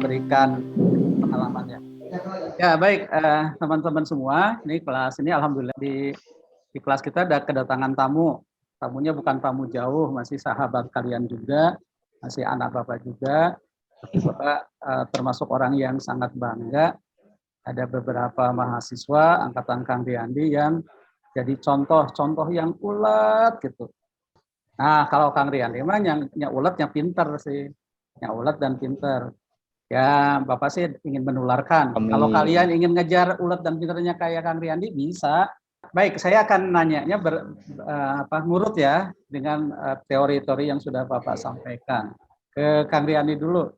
memberikan pengalamannya. Ya baik, teman-teman semua, ini kelas ini alhamdulillah di kelas kita ada kedatangan tamu. Tamunya bukan tamu jauh, masih sahabat kalian juga, masih anak Bapak juga. Tapi Bapak termasuk orang yang sangat bangga. Ada beberapa mahasiswa angkatan Kang Riyandi yang jadi contoh yang ulet gitu. Nah, kalau Kang Riyandi mah yang ulet yang pinter sih. Yang ulet dan pinter. Ya, Bapak sih ingin menularkan. Amin. Kalau kalian ingin ngejar ulet dan pinternya kayak Kang Riyandi, bisa. Baik, saya akan nanyanya ngurut ya dengan teori-teori yang sudah Bapak sampaikan. Ke Kang Riyandi dulu.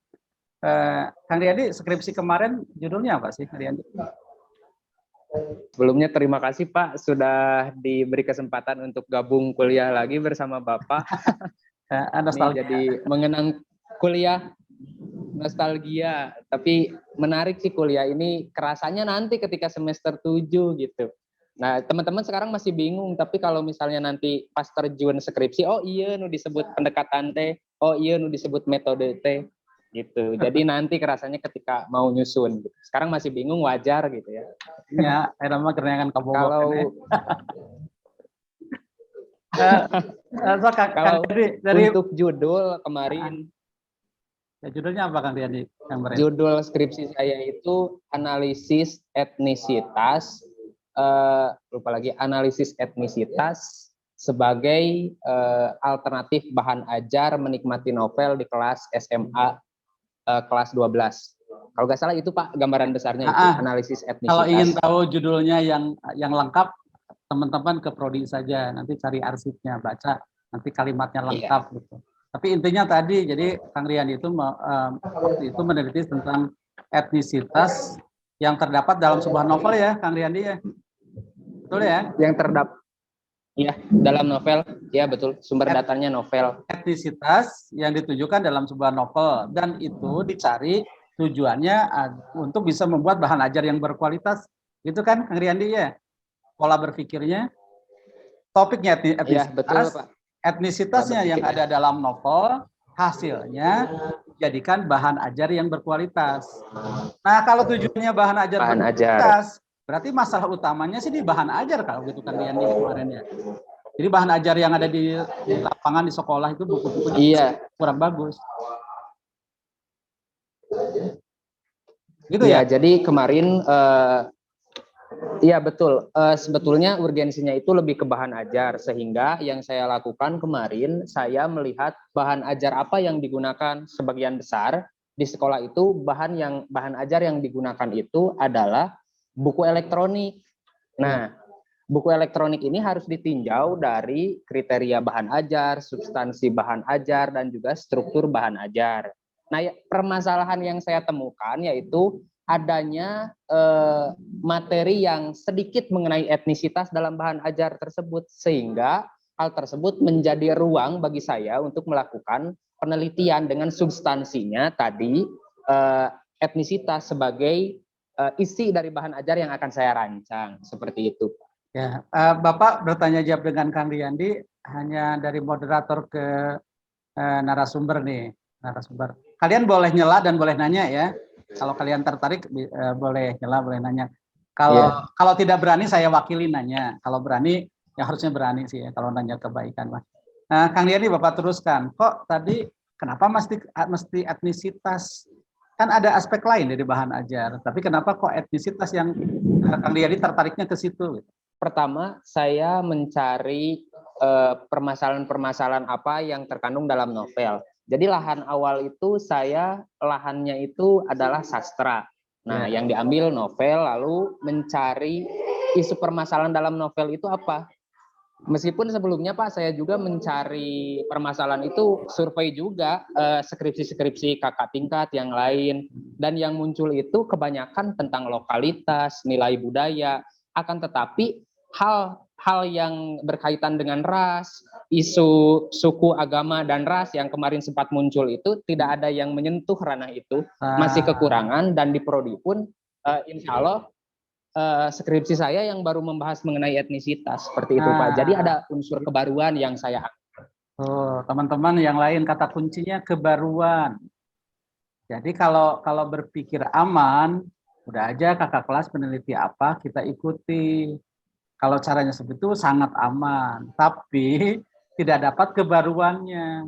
Kang Riyandi, skripsi kemarin judulnya apa sih, Kang Riyandi? Sebelumnya terima kasih Pak sudah diberi kesempatan untuk gabung kuliah lagi bersama Bapak. Ini jadi mengenang kuliah, nostalgia. Tapi menarik sih kuliah ini, kerasanya nanti ketika semester 7 gitu. Nah, teman-teman sekarang masih bingung, tapi kalau misalnya nanti pas terjun skripsi, oh iya nu disebut pendekatan teh, oh iya nu disebut metode teh gitu. Jadi nanti kerasanya ketika mau nyusun gitu. Sekarang masih bingung, wajar gitu ya. Ya, nama kerenangan kabogo. Kalau dari untuk judul kemarin, ya, judulnya apa Kang Riyandi? Judul skripsi saya itu analisis etnisitas, analisis etnisitas sebagai alternatif bahan ajar menikmati novel di kelas SMA kelas 12. Kalau nggak salah itu Pak gambaran besarnya itu analisis etnisitas. Kalau ingin tahu judulnya yang lengkap, teman-teman ke prodi saja, nanti cari arsipnya, baca, nanti kalimatnya lengkap gitu. Tapi intinya tadi, jadi Kang Riyandi itu waktu itu meneliti tentang etnisitas yang terdapat dalam sebuah novel ya, Kang Riyandi ya, betul ya? Yang terdapat, ya dalam novel, ya betul. Sumber datanya novel. Etnisitas yang ditujukan dalam sebuah novel dan itu dicari tujuannya untuk bisa membuat bahan ajar yang berkualitas, gitu kan, Kang Riyandi ya? Pola berpikirnya, topiknya etnisitas, ya, betul, Pak. Etnisitasnya yang ada dalam novel, hasilnya dijadikan bahan ajar yang berkualitas. Nah, kalau tujuannya bahan ajar berkualitas, berarti masalah utamanya sih di bahan ajar kalau gitu kan Riyandi kemarin ya. Jadi bahan ajar yang ada di lapangan di sekolah itu buku-bukunya kurang bagus. Gitu ya. Jadi kemarin iya betul, sebetulnya urgensinya itu lebih ke bahan ajar, sehingga yang saya lakukan kemarin, saya melihat bahan ajar apa yang digunakan sebagian besar di sekolah itu, bahan ajar yang digunakan itu adalah buku elektronik. Nah, buku elektronik ini harus ditinjau dari kriteria bahan ajar, substansi bahan ajar, dan juga struktur bahan ajar. Nah, permasalahan yang saya temukan yaitu adanya materi yang sedikit mengenai etnisitas dalam bahan ajar tersebut, sehingga hal tersebut menjadi ruang bagi saya untuk melakukan penelitian dengan substansinya tadi, etnisitas sebagai isi dari bahan ajar yang akan saya rancang, seperti itu. Ya, Bapak bertanya jawab dengan Kang Riyandi hanya dari moderator ke narasumber nih, narasumber. Kalian boleh nyela dan boleh nanya ya. Kalau kalian tertarik boleh nyela, boleh nanya. Kalau tidak berani saya wakili nanya. Kalau berani ya harusnya berani sih ya kalau nanya kebaikan, Mas. Nah, Kang Riyandi Bapak teruskan. Kok tadi kenapa mesti etnisitas? Kan ada aspek lain dari bahan ajar. Tapi kenapa kok etnisitas yang Kang Riyandi tertariknya ke situ? Pertama, saya mencari permasalahan-permasalahan apa yang terkandung dalam novel. Jadi lahan awal itu lahannya itu adalah sastra. Nah, yang diambil novel, lalu mencari isu permasalahan dalam novel itu apa. Meskipun sebelumnya Pak, saya juga mencari permasalahan itu, survei juga skripsi-skripsi kakak tingkat yang lain. Dan yang muncul itu kebanyakan tentang lokalitas, nilai budaya, akan tetapi hal yang berkaitan dengan ras, isu suku, agama, dan ras yang kemarin sempat muncul itu tidak ada yang menyentuh ranah itu, masih kekurangan, dan di prodi pun insya Allah skripsi saya yang baru membahas mengenai etnisitas, seperti itu Pak. Jadi ada unsur kebaruan yang saya angkat. Teman-teman yang lain kata kuncinya kebaruan. Jadi kalau berpikir aman, udah aja kakak kelas peneliti apa kita ikuti. Kalau caranya seperti itu sangat aman, tapi tidak dapat kebaruannya.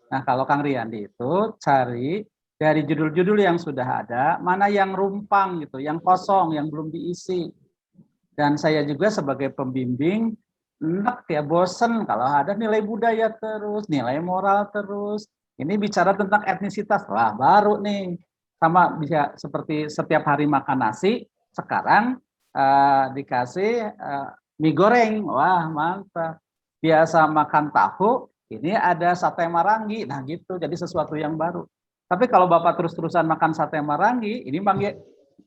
Nah, kalau Kang Riyandi itu cari dari judul-judul yang sudah ada, mana yang rumpang gitu, yang kosong, yang belum diisi. Dan saya juga sebagai pembimbing, enak ya, bosen kalau ada nilai budaya terus, nilai moral terus. Ini bicara tentang etnisitas, wah baru nih. Sama bisa seperti setiap hari makan nasi, sekarang dikasih mie goreng, wah mantap. Biasa makan tahu, ini ada sate marangi, nah gitu, jadi sesuatu yang baru. Tapi kalau Bapak terus-terusan makan sate marangi, ini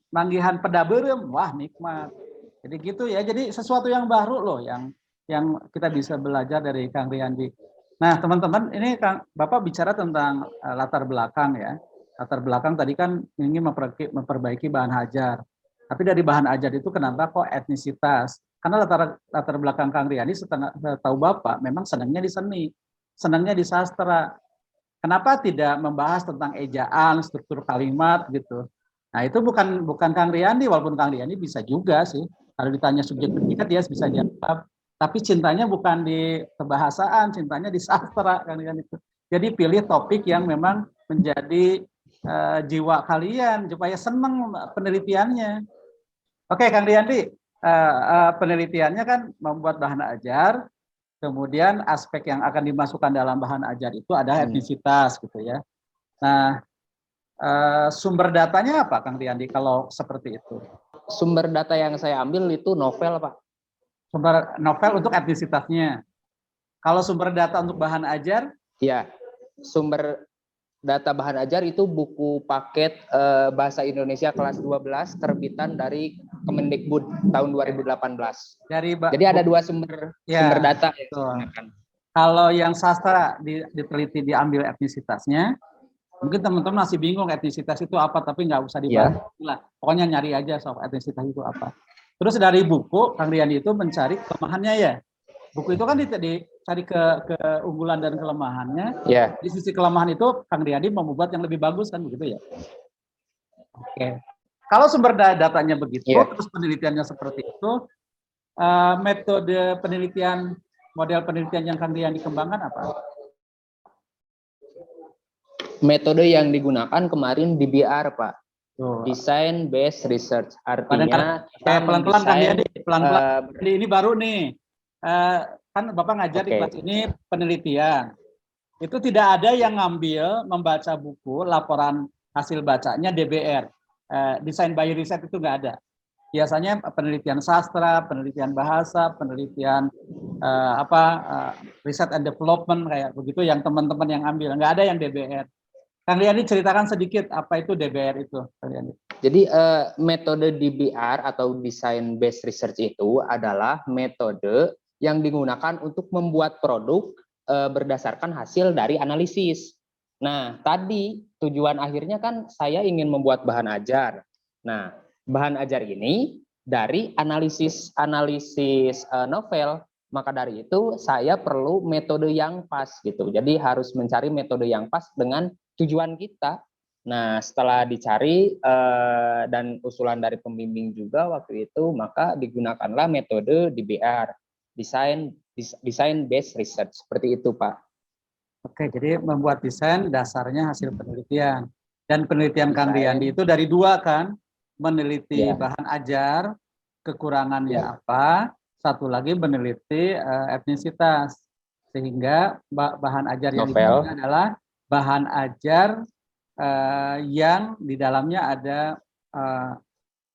manggihan pedaberem, wah nikmat. Jadi gitu ya, jadi sesuatu yang baru loh yang kita bisa belajar dari Kang Riyandi. Nah teman-teman, ini Bapak bicara tentang latar belakang ya. Latar belakang tadi kan ingin memperbaiki bahan ajar. Tapi dari bahan ajar itu kenapa kok etnisitas? Karena latar belakang Kang Riyandi setahu Bapak memang senangnya di seni, senangnya di sastra. Kenapa tidak membahas tentang ejaan, struktur kalimat gitu? Nah itu bukan Kang Riyandi, walaupun Kang Riyandi bisa juga sih. Kalau ditanya subjek predikat dia bisa jawab. Tapi cintanya bukan di kebahasaan, cintanya di sastra Kang Riyandi itu. Jadi pilih topik yang memang menjadi jiwa kalian supaya senang penelitiannya. Oke Kang Riyandi, penelitiannya kan membuat bahan ajar, kemudian aspek yang akan dimasukkan dalam bahan ajar itu ada etnisitas gitu ya. Nah, sumber datanya apa Kang Riyandi kalau seperti itu? Sumber data yang saya ambil itu novel, Pak. Sumber novel untuk etnisitasnya. Kalau sumber data untuk bahan ajar? Ya, sumber data bahan ajar itu buku paket Bahasa Indonesia kelas 12 terbitan dari Kemendikbud tahun 2018. Jadi ada dua sumber data yang digunakan. Kalau yang sastra diteliti diambil etnisitasnya, mungkin teman-teman masih bingung etnisitas itu apa, tapi nggak usah dibahas lah. Pokoknya nyari aja soal etnisitas itu apa. Terus dari buku, Kang Riyandi itu mencari kelemahannya ya. Buku itu kan dicari keunggulan dan kelemahannya. Yeah. Di sisi kelemahan itu, Kang Riyandi mau membuat yang lebih bagus kan begitu ya. Oke. Kalau sumber datanya begitu, terus penelitiannya seperti itu, metode penelitian, model penelitian yang Kang Riyandi dikembangkan apa? Metode yang digugakan kemarin DBR, Pak. Design based research. Artinya pelan-pelan Kang Riyandi, pelan-pelan. Jadi ini baru nih. Kan Bapak ngajar di kelas ini penelitian. Itu tidak ada yang ngambil membaca buku, laporan hasil bacanya DBR. Design by research itu nggak ada. Biasanya penelitian sastra, penelitian bahasa, penelitian research and development kayak begitu yang teman-teman yang ambil. Nggak ada yang DBR. Kang Riyandi ceritakan sedikit apa itu DBR itu, Kang Riyandi. Jadi metode DBR atau Design Based Research itu adalah metode yang digunakan untuk membuat produk berdasarkan hasil dari analisis. Nah, tadi tujuan akhirnya kan saya ingin membuat bahan ajar. Nah, bahan ajar ini dari analisis novel. Maka dari itu saya perlu metode yang pas gitu. Jadi harus mencari metode yang pas dengan tujuan kita. Nah, setelah dicari dan usulan dari pembimbing juga waktu itu, maka digunakanlah metode DBR, Design Based Research, seperti itu, Pak. Oke, jadi membuat desain dasarnya hasil penelitian. Dan penelitian Kang Riyandi itu dari dua kan, meneliti bahan ajar, kekurangannya apa, satu lagi meneliti etnisitas. Sehingga bahan ajar yang digunakan adalah bahan ajar yang di dalamnya ada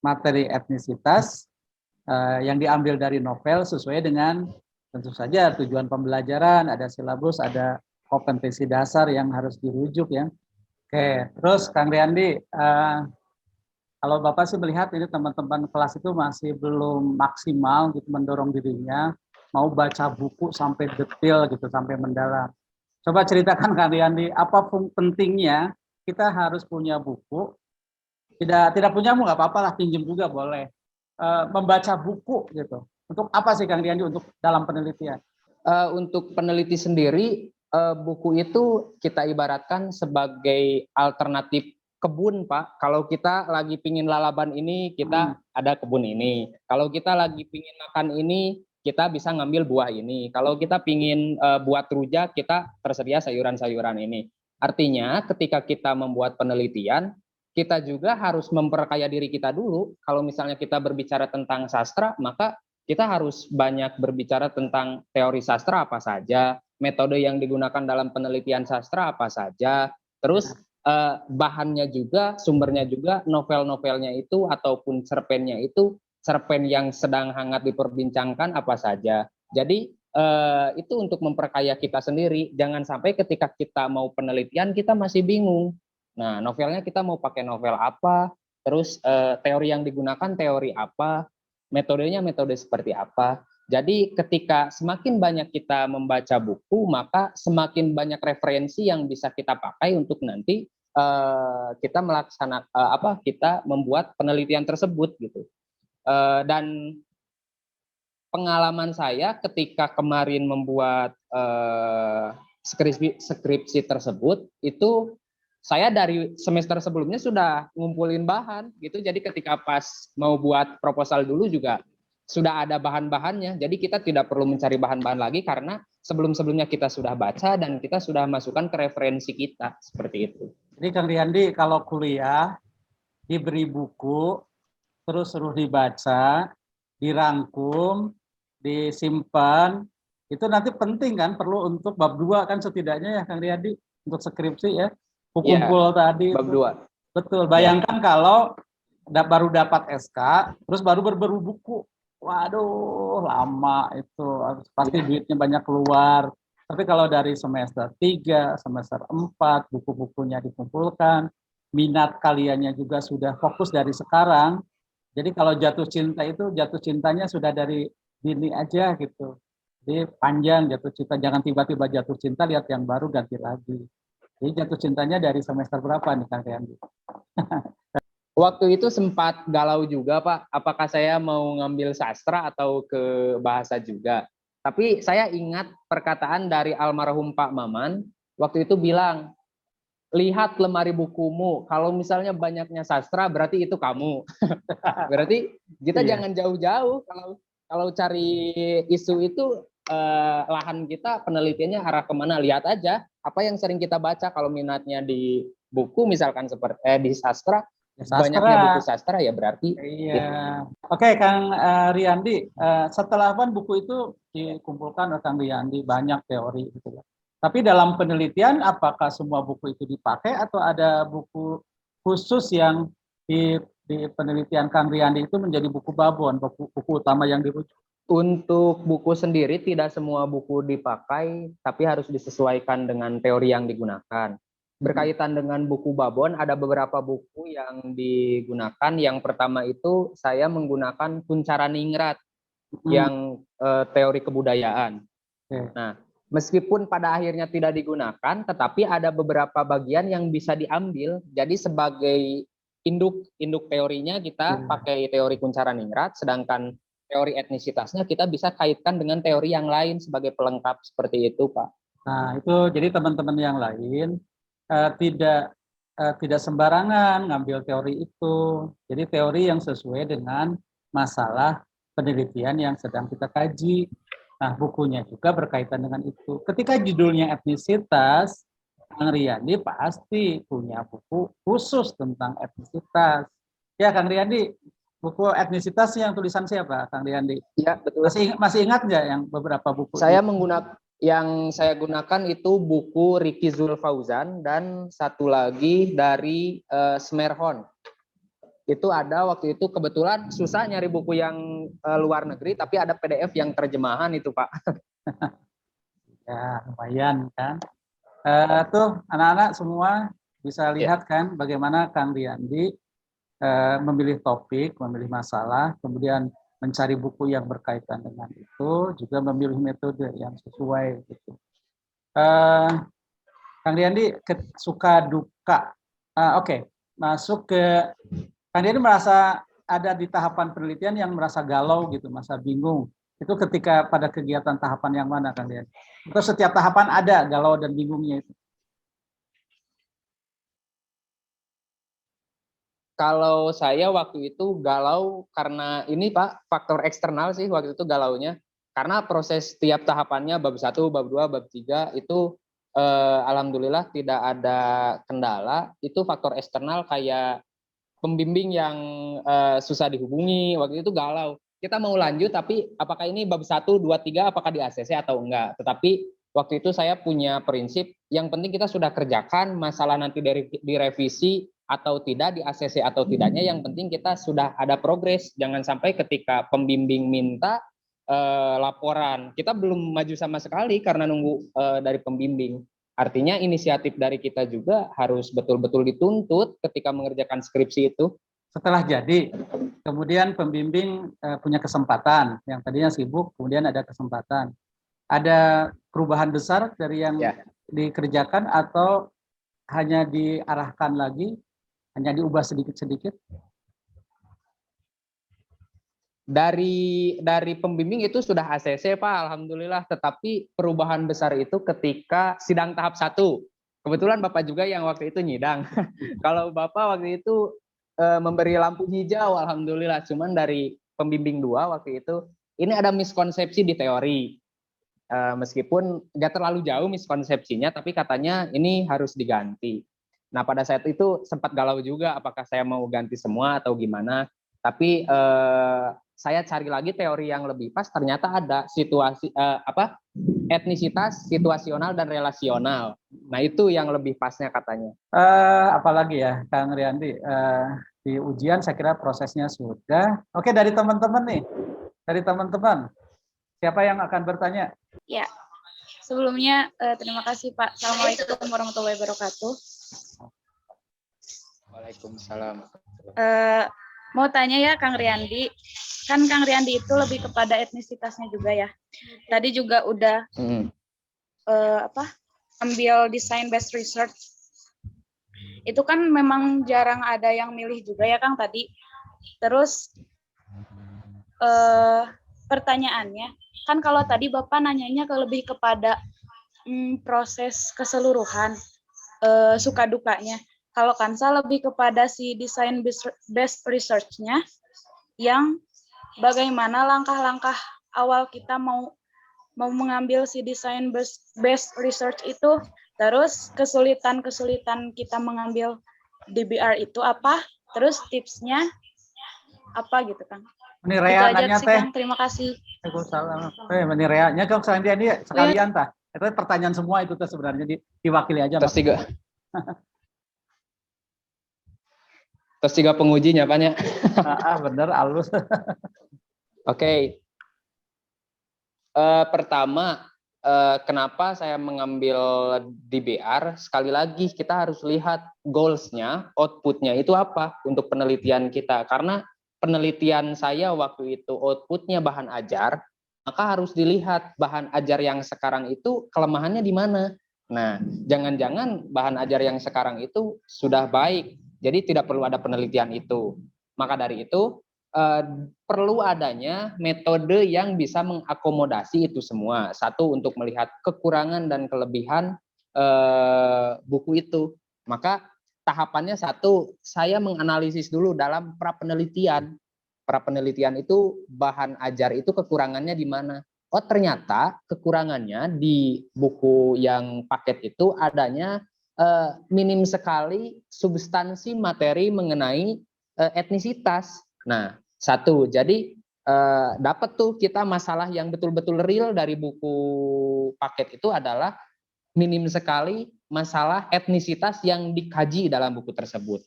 materi etnisitas yang diambil dari novel sesuai dengan tentu saja tujuan pembelajaran, ada silabus, ada kompetensi dasar yang harus dirujuk ya. Oke, terus Kang Riyandi, kalau Bapak sih melihat ini teman-teman kelas itu masih belum maksimal gitu mendorong dirinya, mau baca buku sampai detail gitu, sampai mendalam. Coba ceritakan Kang Riyandi, apa pentingnya kita harus punya buku? Tidak punya nggak apa-apa lah, pinjam juga boleh. Membaca buku gitu. Untuk apa sih Kang Riyandi untuk dalam penelitian? Untuk peneliti sendiri, buku itu kita ibaratkan sebagai alternatif kebun, Pak. Kalau kita lagi pingin lalaban ini, kita ada kebun ini. Kalau kita lagi pingin makan ini, kita bisa ngambil buah ini. Kalau kita pingin buat rujak, kita tersedia sayuran-sayuran ini. Artinya, ketika kita membuat penelitian, kita juga harus memperkaya diri kita dulu. Kalau misalnya kita berbicara tentang sastra, maka kita harus banyak berbicara tentang teori sastra apa saja, metode yang digunakan dalam penelitian sastra apa saja, terus bahannya juga, sumbernya juga, novel-novelnya itu ataupun cerpennya itu, cerpen yang sedang hangat diperbincangkan apa saja. Jadi itu untuk memperkaya kita sendiri. Jangan sampai ketika kita mau penelitian kita masih bingung. Nah, novelnya kita mau pakai novel apa, terus teori yang digunakan teori apa, metodenya metode seperti apa. Jadi ketika semakin banyak kita membaca buku, maka semakin banyak referensi yang bisa kita pakai untuk nanti kita melaksanakan kita membuat penelitian tersebut gitu. Dan pengalaman saya ketika kemarin membuat skripsi tersebut itu saya dari semester sebelumnya sudah ngumpulin bahan gitu. Jadi ketika pas mau buat proposal dulu juga sudah ada bahan-bahannya. Jadi kita tidak perlu mencari bahan-bahan lagi karena sebelum-sebelumnya kita sudah baca dan kita sudah masukkan ke referensi kita seperti itu. Jadi Kang Riyandi kalau kuliah diberi buku, terus suruh dibaca, dirangkum, disimpan, itu nanti penting kan, perlu untuk bab 2 kan setidaknya ya Kang Riyandi, untuk skripsi ya, kumpul tadi. Bab 2. Betul, bayangkan kalau baru dapat SK, terus baru berburu buku. Waduh, lama itu. Pasti duitnya banyak keluar. Tapi kalau dari semester 3, semester 4, buku-bukunya dikumpulkan, minat kaliannya juga sudah fokus dari sekarang. Jadi kalau jatuh cinta itu, jatuh cintanya sudah dari dini aja gitu. Jadi panjang jatuh cinta, jangan tiba-tiba jatuh cinta, lihat yang baru ganti lagi. Jadi jatuh cintanya dari semester berapa nih Kang Riyandi? Waktu itu sempat galau juga Pak, apakah saya mau ngambil sastra atau ke bahasa juga. Tapi saya ingat perkataan dari almarhum Pak Maman, waktu itu bilang, lihat lemari bukumu, kalau misalnya banyaknya sastra berarti itu kamu. Berarti kita jangan jauh-jauh, kalau cari isu itu lahan kita penelitiannya arah kemana, lihat aja apa yang sering kita baca. Kalau minatnya di buku misalkan seperti di sastra, banyaknya buku sastra ya berarti. Iya. Oke, Kang Riyandi, setelah kan buku itu dikumpulkan oleh Kang Riyandi banyak teori gitu ya. Tapi dalam penelitian apakah semua buku itu dipakai atau ada buku khusus yang di penelitian Kang Riyandi itu menjadi buku babon, buku utama yang dirujuk? Untuk buku sendiri tidak semua buku dipakai, tapi harus disesuaikan dengan teori yang digunakan. Berkaitan dengan buku babon, ada beberapa buku yang digunakan. Yang pertama itu saya menggunakan Kunchara Ningrat yang teori kebudayaan. Nah, meskipun pada akhirnya tidak digunakan, tetapi ada beberapa bagian yang bisa diambil. Jadi sebagai induk teorinya kita pakai teori Kunchara Ningrat, sedangkan teori etnisitasnya kita bisa kaitkan dengan teori yang lain sebagai pelengkap seperti itu, Pak. Nah, itu jadi teman-teman yang lain tidak sembarangan ngambil teori itu. Jadi teori yang sesuai dengan masalah penelitian yang sedang kita kaji. Nah, bukunya juga berkaitan dengan itu. Ketika judulnya etnisitas, Kang Riyandi pasti punya buku khusus tentang etnisitas. Ya, Kang Riyandi, buku etnisitas yang tulisan siapa, Kang Riyandi? Ya, betul. Masih ingat nggak yang beberapa buku? Yang saya gunakan itu buku Ricky Zulfauzan dan satu lagi dari Smerhon. Itu ada waktu itu kebetulan susah nyari buku yang luar negeri, tapi ada PDF yang terjemahan itu Pak. Ya lumayan kan. Tuh anak-anak semua bisa lihat kan bagaimana Kang Riyandi memilih topik, memilih masalah, kemudian mencari buku yang berkaitan dengan itu, juga memilih metode yang sesuai gitu. Kang Riyandi suka duka. Oke, masuk ke Kang Riyandi merasa ada di tahapan penelitian yang merasa galau gitu, merasa bingung. Itu ketika pada kegiatan tahapan yang mana Kang Riyandi? Atau setiap tahapan ada galau dan bingungnya itu? Kalau saya waktu itu galau karena ini Pak, faktor eksternal sih waktu itu galaunya. Karena proses tiap tahapannya bab 1, bab 2, bab 3 itu alhamdulillah tidak ada kendala. Itu faktor eksternal kayak pembimbing yang susah dihubungi, waktu itu galau. Kita mau lanjut tapi apakah ini bab 1, 2, 3 apakah di ACC atau enggak. Tetapi waktu itu saya punya prinsip yang penting kita sudah kerjakan, masalah nanti dari direvisi atau tidak, di ACC atau tidaknya, yang penting kita sudah ada progres. Jangan sampai ketika pembimbing minta laporan, kita belum maju sama sekali karena nunggu dari pembimbing. Artinya inisiatif dari kita juga harus betul-betul dituntut ketika mengerjakan skripsi itu. Setelah jadi, kemudian pembimbing punya kesempatan, yang tadinya sibuk, kemudian ada kesempatan. Ada perubahan besar dari yang dikerjakan atau hanya diarahkan lagi, hanya diubah sedikit-sedikit? Dari pembimbing itu sudah ACC Pak, alhamdulillah. Tetapi perubahan besar itu ketika sidang tahap 1. Kebetulan Bapak juga yang waktu itu nyidang. Kalau Bapak waktu itu memberi lampu hijau, alhamdulillah. Cuman dari pembimbing 2 waktu itu, ini ada miskonsepsi di teori. Meskipun nggak terlalu jauh miskonsepsinya, tapi katanya ini harus diganti. Nah pada saat itu sempat galau juga, apakah saya mau ganti semua atau gimana. Tapi saya cari lagi teori yang lebih pas, ternyata ada situasi etnisitas, situasional dan relasional. Nah itu yang lebih pasnya katanya. Apalagi ya Kang Riyandi, di ujian saya kira prosesnya sudah. Oke, dari teman-teman nih, dari teman-teman siapa yang akan bertanya? Ya, sebelumnya terima kasih Pak. Assalamualaikum warahmatullahi wabarakatuh. Waalaikumsalam. Mau tanya ya Kang Riyandi, kan Kang Riyandi itu lebih kepada etnisitasnya juga ya. Tadi juga udah ambil design based research. Itu kan memang jarang ada yang milih juga ya Kang tadi. Terus pertanyaannya, kan kalau tadi Bapak nanyanya lebih kepada proses keseluruhan, suka dukanya. Kalau Kansa lebih kepada si design based research-nya, yang bagaimana langkah-langkah awal kita mau mengambil si design based research itu, terus kesulitan kita mengambil DBR itu apa, terus tipsnya apa gitu kan. Ini reanya teh. Terima kasih. Waalaikumsalam. Ini reanya kok sekalian tah. Itu pertanyaan semua itu sebenarnya diwakili aja. Terus tiga pengujinya Pak ya. Bener halus. Oke. Pertama, kenapa saya mengambil DBR? Sekali lagi kita harus lihat goals-nya, output-nya itu apa untuk penelitian kita. Karena penelitian saya waktu itu output-nya bahan ajar, maka harus dilihat bahan ajar yang sekarang itu kelemahannya di mana. Nah, jangan-jangan bahan ajar yang sekarang itu sudah baik, jadi tidak perlu ada penelitian itu. Maka dari itu perlu adanya metode yang bisa mengakomodasi itu semua. Satu, untuk melihat kekurangan dan kelebihan buku itu. Maka tahapannya satu, saya menganalisis dulu dalam pra-penelitian. Pra-penelitian itu bahan ajar itu kekurangannya di mana. Oh ternyata kekurangannya di buku yang paket itu adanya minim sekali substansi materi mengenai etnisitas. Nah, satu, jadi dapat tuh kita masalah yang betul-betul real dari buku paket itu adalah minim sekali masalah etnisitas yang dikaji dalam buku tersebut.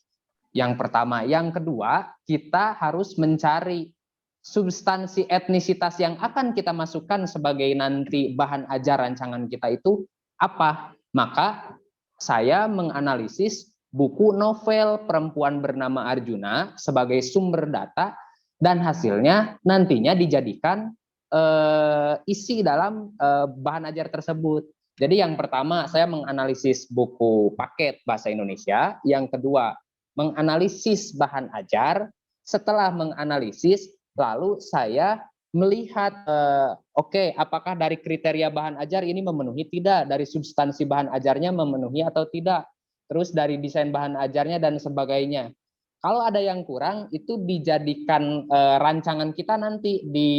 Yang pertama. Yang kedua, kita harus mencari substansi etnisitas yang akan kita masukkan sebagai nanti bahan ajar rancangan kita itu apa. Maka saya menganalisis buku novel Perempuan Bernama Arjuna sebagai sumber data, dan hasilnya nantinya dijadikan isi dalam bahan ajar tersebut. Jadi yang pertama saya menganalisis buku paket bahasa Indonesia, yang kedua menganalisis bahan ajar. Setelah menganalisis, lalu saya melihat apakah dari kriteria bahan ajar ini memenuhi tidak, dari substansi bahan ajarnya memenuhi atau tidak, terus dari desain bahan ajarnya dan sebagainya. Kalau ada yang kurang, itu dijadikan rancangan kita nanti di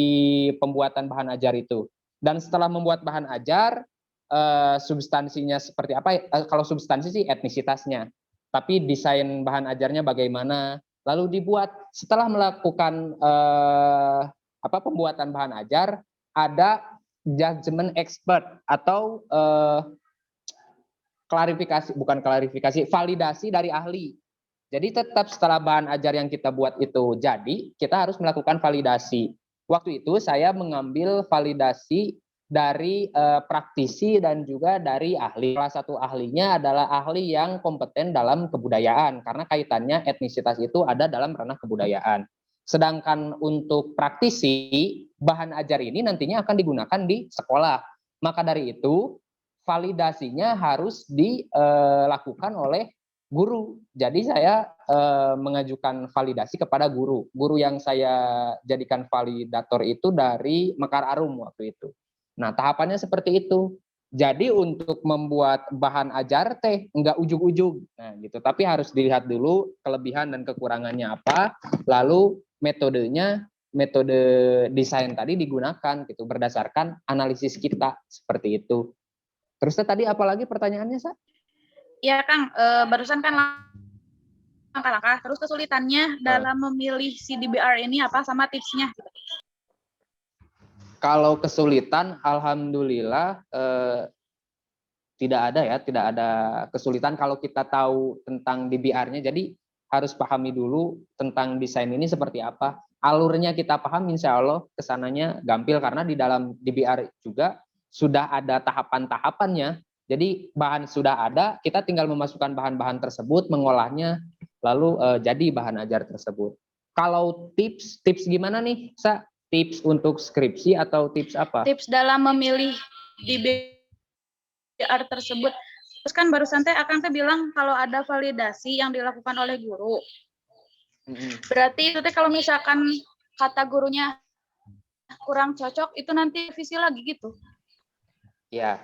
pembuatan bahan ajar itu. Dan setelah membuat bahan ajar, substansinya seperti apa? Kalau substansi sih etnisitasnya. Tapi desain bahan ajarnya bagaimana? Lalu dibuat. Setelah melakukan pembuatan bahan ajar, ada judgment expert atau validasi dari ahli. Jadi tetap setelah bahan ajar yang kita buat itu jadi, kita harus melakukan validasi. Waktu itu saya mengambil validasi dari praktisi dan juga dari ahli. Salah satu ahlinya adalah ahli yang kompeten dalam kebudayaan, karena kaitannya etnisitas itu ada dalam ranah kebudayaan. Sedangkan untuk praktisi, bahan ajar ini nantinya akan digunakan di sekolah. Maka dari itu, validasinya harus dilakukan oleh guru. Jadi saya mengajukan validasi kepada guru. Guru yang saya jadikan validator itu dari Mekar Arum waktu itu. Nah, tahapannya seperti itu. Jadi untuk membuat bahan ajar enggak ujug-ujug. Nah, gitu. Tapi harus dilihat dulu kelebihan dan kekurangannya apa, lalu metode desain tadi digunakan gitu berdasarkan analisis kita seperti itu. Terus tadi apalagi pertanyaannya, Sa? Ya, Kang, barusan kan langkah-langkah. Terus kesulitannya dalam memilih CDBR ini apa sama tipsnya? Kalau kesulitan, alhamdulillah tidak ada kesulitan kalau kita tahu tentang DBR-nya. Jadi harus pahami dulu tentang desain ini seperti apa. Alurnya kita paham, insya Allah kesananya gampil karena di dalam DBR juga sudah ada tahapan-tahapannya. Jadi bahan sudah ada, kita tinggal memasukkan bahan-bahan tersebut, mengolahnya, lalu jadi bahan ajar tersebut. Kalau tips gimana nih, Sa? Tips untuk skripsi atau tips apa? Tips dalam memilih DBR tersebut. Terus kan barusan Akang bilang kalau ada validasi yang dilakukan oleh guru. Berarti itu kalau misalkan kata gurunya kurang cocok, itu nanti revisi lagi gitu. Ya,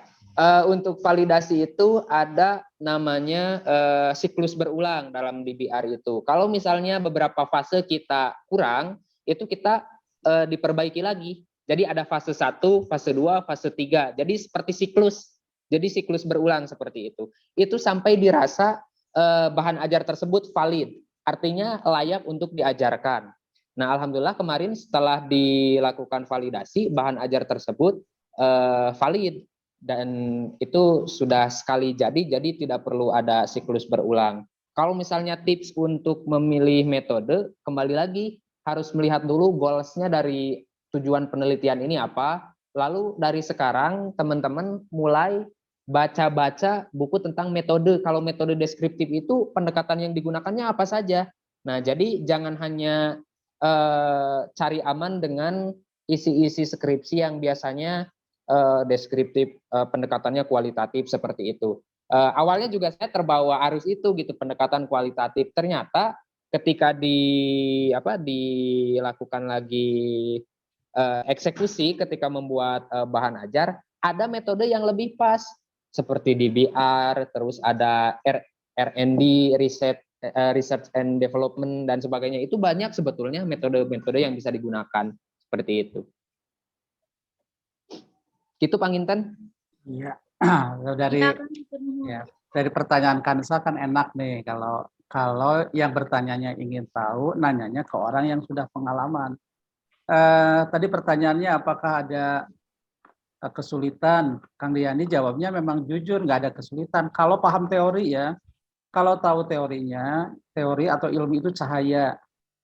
untuk validasi itu ada namanya siklus berulang dalam DBR itu. Kalau misalnya beberapa fase kita kurang, itu kita diperbaiki lagi. Jadi ada fase 1, fase 2, fase 3. Jadi seperti siklus. Jadi siklus berulang seperti itu. Itu sampai dirasa bahan ajar tersebut valid. Artinya layak untuk diajarkan. Nah, alhamdulillah kemarin setelah dilakukan validasi, bahan ajar tersebut valid. Dan itu sudah sekali jadi tidak perlu ada siklus berulang. Kalau misalnya tips untuk memilih metode, kembali lagi harus melihat dulu goals-nya dari tujuan penelitian ini apa, lalu dari sekarang teman-teman mulai baca-baca buku tentang metode. Kalau metode deskriptif itu pendekatan yang digunakannya apa saja. Nah, jadi jangan hanya cari aman dengan isi-isi skripsi yang biasanya deskriptif, pendekatannya kualitatif seperti itu. Awalnya juga saya terbawa arus itu gitu, pendekatan kualitatif. Ternyata ketika dilakukan lagi eksekusi ketika membuat bahan ajar, ada metode yang lebih pas seperti DBR, terus ada R&D, research and development dan sebagainya. Itu banyak sebetulnya metode-metode yang bisa digunakan seperti itu. Gitu, Pak Intan? Iya. Dari pertanyaan Kansa kan enak nih kalau yang bertanyanya ingin tahu, nanyanya ke orang yang sudah pengalaman. Tadi pertanyaannya apakah ada kesulitan? Kang Diani jawabnya memang jujur, nggak ada kesulitan. Kalau paham teori ya, kalau tahu teorinya, teori atau ilmu itu cahaya.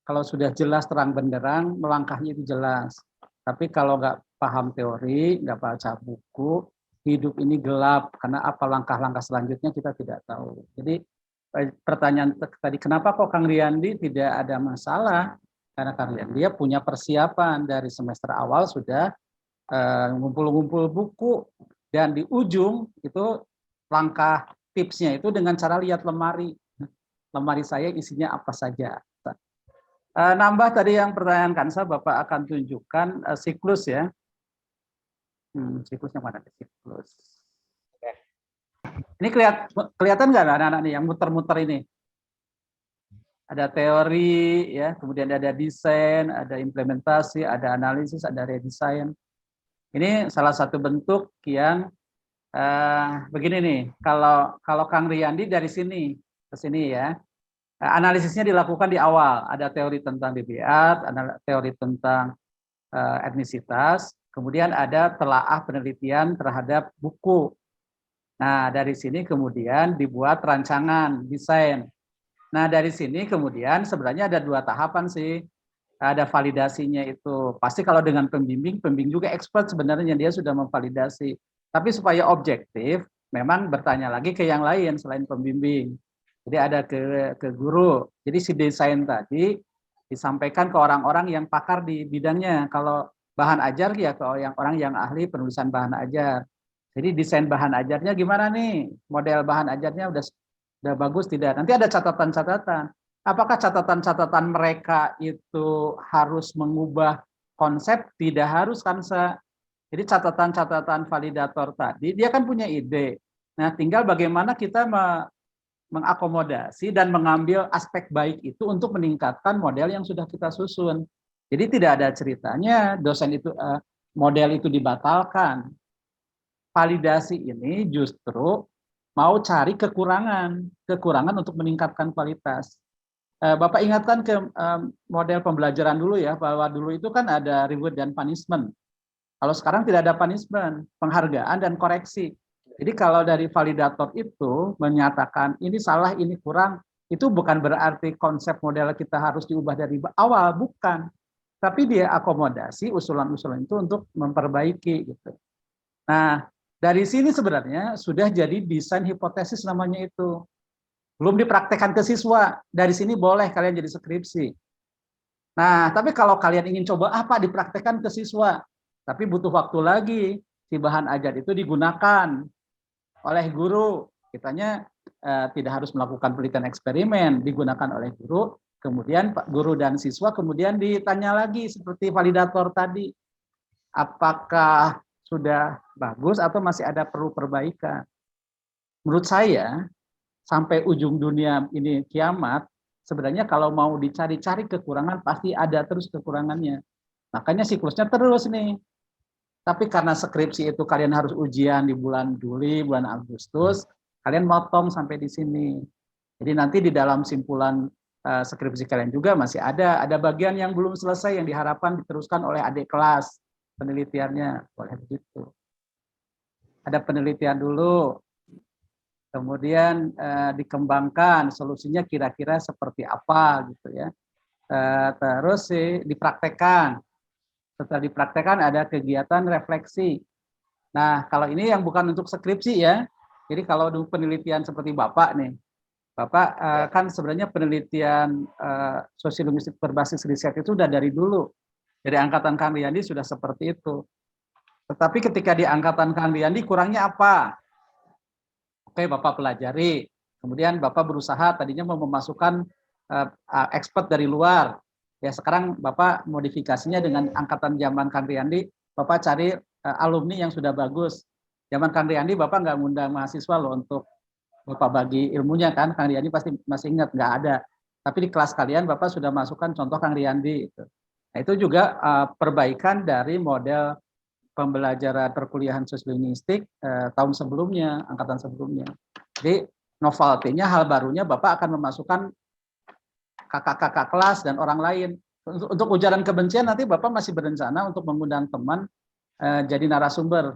Kalau sudah jelas terang benderang, melangkahnya itu jelas. Tapi kalau nggak paham teori, nggak baca buku, hidup ini gelap. Karena apa langkah-langkah selanjutnya kita tidak tahu. Jadi pertanyaan tadi, kenapa kok Kang Riyandi tidak ada masalah? Karena Kang Riyandi dia punya persiapan dari semester awal sudah ngumpul-ngumpul buku. Dan di ujung itu langkah tipsnya itu dengan cara lihat lemari. Lemari saya isinya apa saja. Nambah tadi yang pertanyaan Kansa, Bapak akan tunjukkan siklus ya. Siklusnya mana? Siklus. Ini kelihatan nggak anak-anak nih yang muter-muter ini? ada teori, ya, kemudian ada desain, ada implementasi, ada analisis, ada redesign. Ini salah satu bentuk yang begini nih. Kalau Kang Riyandi dari sini ke sini ya, analisisnya dilakukan di awal. Ada teori tentang DBA, ada teori tentang etnisitas, kemudian ada telaah penelitian terhadap buku. Nah, dari sini kemudian dibuat rancangan desain. Nah, dari sini kemudian sebenarnya ada 2 tahapan sih. Ada validasinya itu. Pasti kalau dengan pembimbing juga expert sebenarnya dia sudah memvalidasi. Tapi supaya objektif, memang bertanya lagi ke yang lain selain pembimbing. Jadi ada ke guru. Jadi si desain tadi disampaikan ke orang-orang yang pakar di bidangnya. Kalau bahan ajar ya ke orang yang ahli penulisan bahan ajar. Jadi desain bahan ajarnya gimana nih? Model bahan ajarnya udah bagus tidak? Nanti ada catatan-catatan. Apakah catatan-catatan mereka itu harus mengubah konsep? Tidak harus kan. Jadi catatan-catatan validator tadi dia kan punya ide. Nah, tinggal bagaimana kita mengakomodasi dan mengambil aspek baik itu untuk meningkatkan model yang sudah kita susun. Jadi tidak ada ceritanya dosen itu model itu dibatalkan. Validasi ini justru mau cari kekurangan untuk meningkatkan kualitas. Bapak ingatkan ke model pembelajaran dulu ya, bahwa dulu itu kan ada reward dan punishment. Kalau sekarang tidak ada punishment, penghargaan dan koreksi. Jadi kalau dari validator itu menyatakan ini salah, ini kurang, itu bukan berarti konsep model kita harus diubah dari awal, bukan. Tapi dia akomodasi usulan-usulan itu untuk memperbaiki gitu. Nah, dari sini sebenarnya sudah jadi desain hipotesis namanya itu. Belum dipraktekkan ke siswa, dari sini boleh kalian jadi skripsi. Nah, tapi kalau kalian ingin coba apa dipraktekkan ke siswa, tapi butuh waktu lagi, si bahan ajar itu digunakan oleh guru. Kitanya tidak harus melakukan penelitian eksperimen, digunakan oleh guru, kemudian guru dan siswa kemudian ditanya lagi seperti validator tadi, apakah sudah bagus atau masih ada perlu perbaikan. Menurut saya, sampai ujung dunia ini kiamat, sebenarnya kalau mau dicari-cari kekurangan, pasti ada terus kekurangannya. Makanya siklusnya terus nih. Tapi karena skripsi itu kalian harus ujian di bulan Juli, bulan Agustus, kalian motong sampai di sini. Jadi nanti di dalam simpulan skripsi kalian juga masih ada bagian yang belum selesai yang diharapkan diteruskan oleh adik kelas penelitiannya, boleh begitu. Ada penelitian dulu, kemudian dikembangkan solusinya kira-kira seperti apa gitu ya. Terus dipraktekkan. Setelah dipraktekkan ada kegiatan refleksi. Nah, kalau ini yang bukan untuk skripsi ya. Jadi kalau penelitian seperti Bapak nih, Bapak kan sebenarnya penelitian sosiolinguistik berbasis riset itu sudah dari dulu. Dari angkatan Kang Riyandi sudah seperti itu. Tetapi ketika di angkatan Kang Riyandi kurangnya apa? Oke, Bapak pelajari. Kemudian Bapak berusaha tadinya mau memasukkan expert dari luar. Ya sekarang Bapak modifikasinya dengan angkatan zaman Kang Riyandi, Bapak cari alumni yang sudah bagus. Zaman Kang Riyandi Bapak nggak ngundang mahasiswa loh untuk Bapak bagi ilmunya kan, Kang Riyandi pasti masih ingat, nggak ada. Tapi di kelas kalian Bapak sudah masukkan contoh Kang Riyandi. Nah, itu juga perbaikan dari model pembelajaran perkuliahan sosiolinguistik tahun sebelumnya, angkatan sebelumnya. Jadi novelty-nya, hal barunya Bapak akan memasukkan kakak-kakak kelas dan orang lain. Untuk ujaran kebencian nanti Bapak masih berencana untuk mengundang teman jadi narasumber.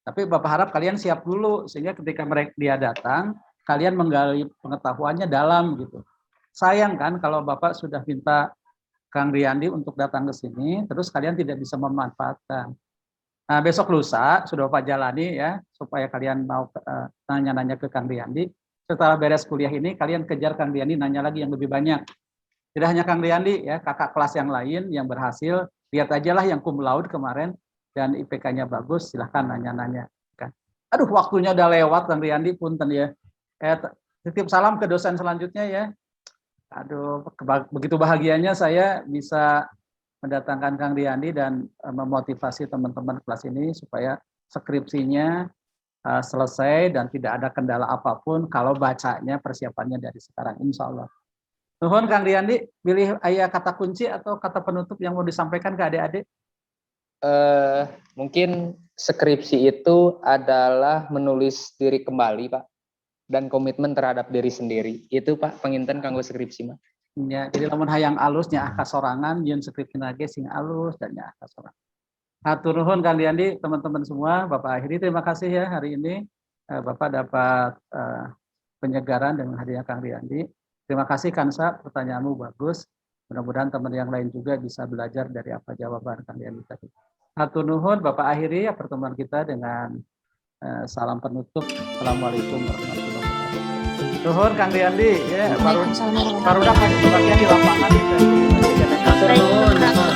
Tapi Bapak harap kalian siap dulu sehingga ketika dia datang, kalian menggali pengetahuannya dalam gitu. Sayang kan kalau Bapak sudah minta Kang Riyandi untuk datang ke sini, terus kalian tidak bisa memanfaatkan. Nah, besok lusa sudah Bapak jalani ya, supaya kalian mau nanya-nanya ke Kang Riyandi. Setelah beres kuliah ini, kalian kejar Kang Riyandi nanya lagi yang lebih banyak. Tidak hanya Kang Riyandi ya, kakak kelas yang lain yang berhasil, lihat aja lah yang cum laude kemarin dan IPK-nya bagus, silahkan nanya-nanya. Aduh, waktunya udah lewat Kang Riyandi, punten ya. Titip salam ke dosen selanjutnya ya. Aduh, begitu bahagianya saya bisa mendatangkan Kang Riyandi dan memotivasi teman-teman kelas ini supaya skripsinya selesai dan tidak ada kendala apapun kalau bacanya persiapannya dari sekarang, insya Allah. Nuhun Kang Riyandi, pilih ayah kata kunci atau kata penutup yang mau disampaikan ke adik-adik. Mungkin skripsi itu adalah menulis diri kembali, Pak, dan komitmen terhadap diri sendiri. Itu Pak penginten kanggo skripsi mah. Ya, jadi lamun hayang alus nya kasorangan, yeun skripsi nage sing alus dan nya kasorangan. Hatur nuhun Kang Riyandi, teman-teman semua, Bapak akhiri terima kasih ya hari ini Bapak dapat penyegaran dengan hadirnya Kang Riyandi. Terima kasih Kansa, pertanyaanmu bagus. Mudah-mudahan teman yang lain juga bisa belajar dari apa jawaban Kang Riyandi tadi. Hatur nuhun, Bapak akhiri ya pertemuan kita dengan salam penutup. Assalamualaikum warahmatullahi wabarakatuh. Nuhun Kang Riyandi, ya baru dapat bagian di lapangan. Hatur nuhun.